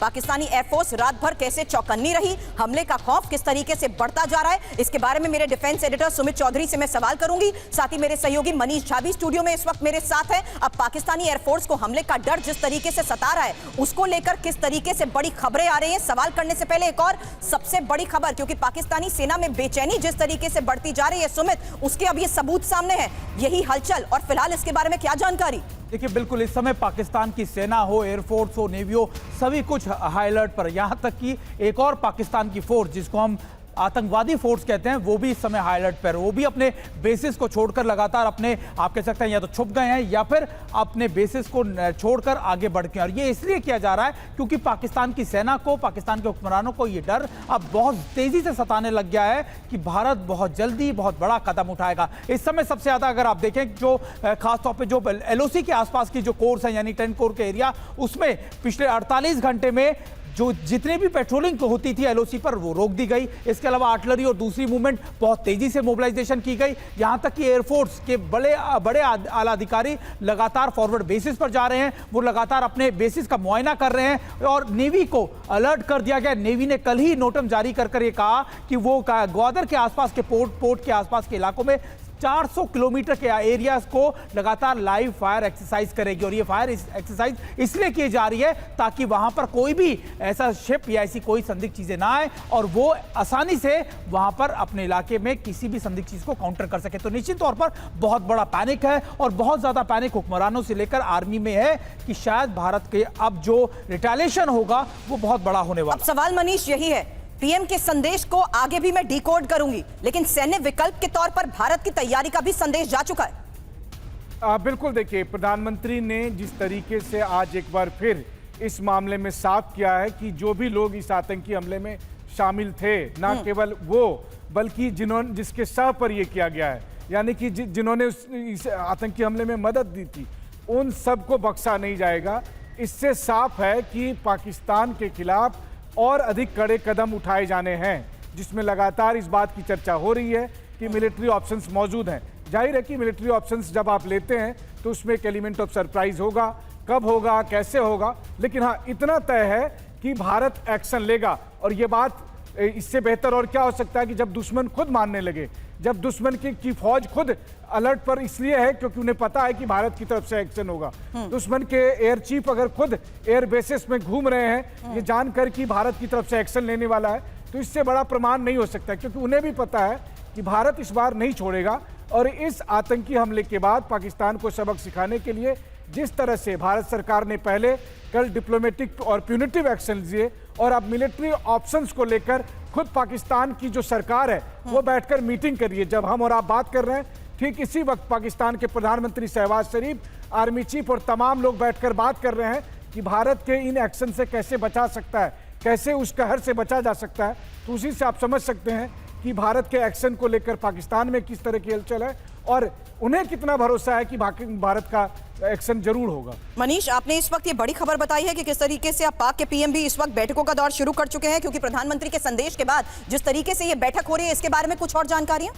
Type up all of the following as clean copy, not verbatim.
Pakistani air force रात भर कैसे चौकन्नी रही, हमले का खौफ किस तरीके से बढ़ता जा रहा है, इसके बारे में मेरे डिफेंस एडिटर सुमित चौधरी से मैं सवाल करूंगी। साथ ही मेरे सहयोगी मनीष झा भी स्टूडियो में इस वक्त मेरे साथ है। अब पाकिस्तानी एयरफोर्स को हमले का डर जिस तरीके से सता रहा है, उसको लेकर किस तरीके से बड़ी खबरें आ रही हैं। सवाल करने से पहले एक और सबसे बड़ी खबर, क्योंकि पाकिस्तानी सेना में बेचैनी जिस तरीके से बढ़ती जा रही है सुमित, उसके अब ये सबूत सामने है, यही हलचल, और फिलहाल इसके बारे में क्या जानकारी? देखिए, बिल्कुल इस समय पाकिस्तान की सेना हो, एयरफोर्स हो, नेवी हो, सभी कुछ हाई अलर्ट पर। यहां तक कि एक और पाकिस्तान की फोर्स जिसको हम आतंकवादी फोर्स कहते हैं, वो भी इस समय हाई अलर्ट पर। वो भी अपने बेसिस को छोड़कर लगातार अपने, आप कह सकते हैं, या तो छुप गए हैं या फिर अपने बेसिस को छोड़कर आगे बढ़ गए। और ये इसलिए किया जा रहा है क्योंकि पाकिस्तान की सेना को, पाकिस्तान के हुक्मरानों को ये डर अब बहुत तेजी से सताने लग गया है कि भारत बहुत जल्दी बहुत बड़ा कदम उठाएगा। इस समय सबसे ज्यादा अगर आप देखें, जो खासतौर पर जो LOC के आसपास की जो कोर्स है, यानी 10 कोर के एरिया, उसमें पिछले 48 घंटे में जो जितने भी पेट्रोलिंग होती थी LOC पर, वो रोक दी गई। इसके अलावा आर्टिलरी और दूसरी मूवमेंट बहुत तेजी से मोबिलाइजेशन की गई। यहां तक कि एयरफोर्स के बड़े आला अधिकारी लगातार फॉरवर्ड बेसिस पर जा रहे हैं, वो लगातार अपने बेसिस का मुआयना कर रहे हैं। और नेवी को अलर्ट कर दिया गया। नेवी ने कल ही नोटम जारी कर ये कहा कि वो ग्वादर के आसपास के पोर्ट के आसपास के इलाकों में 400 किलोमीटर के एरियाज को लगातार लाइव फायर एक्सरसाइज करेगी। और ये फायर एक्सरसाइज इसलिए की जा रही है ताकि वहां पर कोई भी ऐसा शिप या ऐसी कोई संदिग्ध चीजें ना आए और वो आसानी से वहां पर अपने इलाके में किसी भी संदिग्ध चीज को काउंटर कर सके। तो निश्चित तौर पर बहुत बड़ा पैनिक है, और बहुत ज्यादा पैनिक हुक्मरानों से लेकर आर्मी में है कि शायद भारत के अब जो रिटेलिएशन होगा वो बहुत बड़ा होने वाला। अब सवाल मनीष यही है, पीएम के संदेश को आगे भी मैं डिकोड करूंगी, लेकिन सैन्य विकल्प के तौर पर भारत की तैयारी का भी संदेश जा चुका है। बिल्कुल, देखिए, प्रधानमंत्री ने जिस तरीके से आज एक बार फिर इस मामले में साफ किया है कि जो भी लोग इस आतंकी हमले में शामिल थे, ना केवल वो बल्कि जिसके सह पर यह किया गया है, यानी कि जिन्होंने इस आतंकी हमले में मदद दी थी, उन सबको बख्शा नहीं जाएगा। इससे साफ है कि पाकिस्तान के खिलाफ और अधिक कड़े कदम उठाए जाने हैं, जिसमें लगातार इस बात की चर्चा हो रही है कि मिलिट्री ऑप्शंस मौजूद हैं। जाहिर है कि मिलिट्री ऑप्शंस जब आप लेते हैं तो उसमें एक एलिमेंट ऑफ सरप्राइज होगा, कब होगा, कैसे होगा, लेकिन हाँ, इतना तय है कि भारत एक्शन लेगा। और ये बात, इससे बेहतर और क्या हो सकता है कि जब दुश्मन खुद मानने लगे, जब दुश्मन की फौज खुद अलर्ट पर इसलिए है क्योंकि उन्हें पता है कि भारत की तरफ से एक्शन होगा। दुश्मन के एयर चीफ अगर खुद एयर बेसिस में घूम रहे हैं ये जानकर कि भारत की तरफ से एक्शन लेने वाला है, तो इससे बड़ा प्रमाण नहीं हो सकता, क्योंकि उन्हें भी पता है कि भारत इस बार नहीं छोड़ेगा। और इस आतंकी हमले के बाद पाकिस्तान को सबक सिखाने के लिए जिस तरह से भारत सरकार ने पहले कल डिप्लोमेटिक और प्यूनिटिव एक्शन लिए, और अब मिलिट्री ऑप्शंस को लेकर खुद पाकिस्तान की जो सरकार है वो बैठकर मीटिंग कर रही है। जब हम और आप बात कर रहे हैं, ठीक इसी वक्त पाकिस्तान के प्रधानमंत्री शहबाज शरीफ, आर्मी चीफ और तमाम लोग बैठकर बात कर रहे हैं कि भारत के इन एक्शन से कैसे बचा सकता है, कैसे उस कहर से बचा जा सकता है। तो उसी से आप समझ सकते हैं कि भारत के एक्शन को लेकर पाकिस्तान में किस तरह की हलचल है और उन्हें कितना भरोसा है कि भारत का एक्शन जरूर होगा। मनीष, आपने इस वक्त ये बड़ी खबर बताई है कि किस तरीके से अब पाक के पीएम भी इस वक्त बैठकों का दौर शुरू कर चुके हैं, क्योंकि प्रधानमंत्री के संदेश के बाद जिस तरीके से ये बैठक हो रही है, इसके बारे में कुछ और जानकारियां?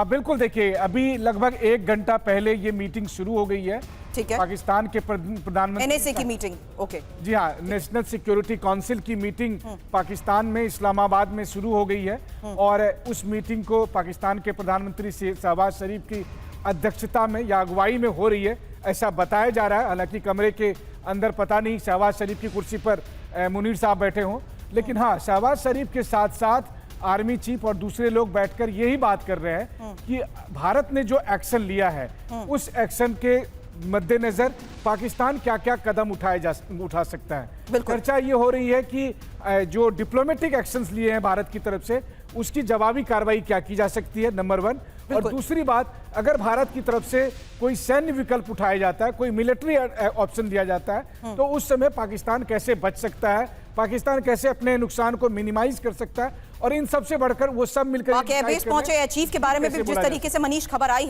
बिल्कुल, देखिए, अभी लगभग 1 घंटा पहले ये मीटिंग शुरू हो गई है। ठीक है। पाकिस्तान के प्रधानमंत्री NSA की मीटिंग, ओके, जी हाँ, नेशनल सिक्योरिटी काउंसिल की मीटिंग पाकिस्तान में इस्लामाबाद में शुरू हो गई है। और उस मीटिंग को पाकिस्तान के प्रधानमंत्री शहबाज शरीफ की अध्यक्षता में या अगुवाई में हो रही है, ऐसा बताया जा रहा है। हालांकि कमरे के अंदर पता नहीं शहबाज शरीफ की कुर्सी पर मुनीर साहब बैठे हों, लेकिन हाँ, शहबाज शरीफ के साथ साथ आर्मी चीफ और दूसरे लोग बैठकर यही बात कर रहे हैं कि भारत ने जो एक्शन लिया है उस एक्शन के मद्देनजर पाकिस्तान क्या क्या कदम उठा सकता है। चर्चा ये हो रही है कि जो डिप्लोमेटिक एक्शंस लिए हैं भारत की तरफ से, उसकी जवाबी कार्रवाई क्या की जा सकती है, नंबर 1। और दूसरी बात, अगर भारत की तरफ से कोई सैन्य विकल्प उठाया जाता है, कोई मिलिट्री ऑप्शन दिया जाता है, तो उस समय पाकिस्तान कैसे बच सकता है, पाकिस्तान कैसे अपने नुकसान को मिनिमाइज कर सकता है। और इन सबसे बढ़कर वो सब मिलकर एयरबेस पहुंचे चीफ के बारे में भी जिस तरीके से मनीष खबर आई है।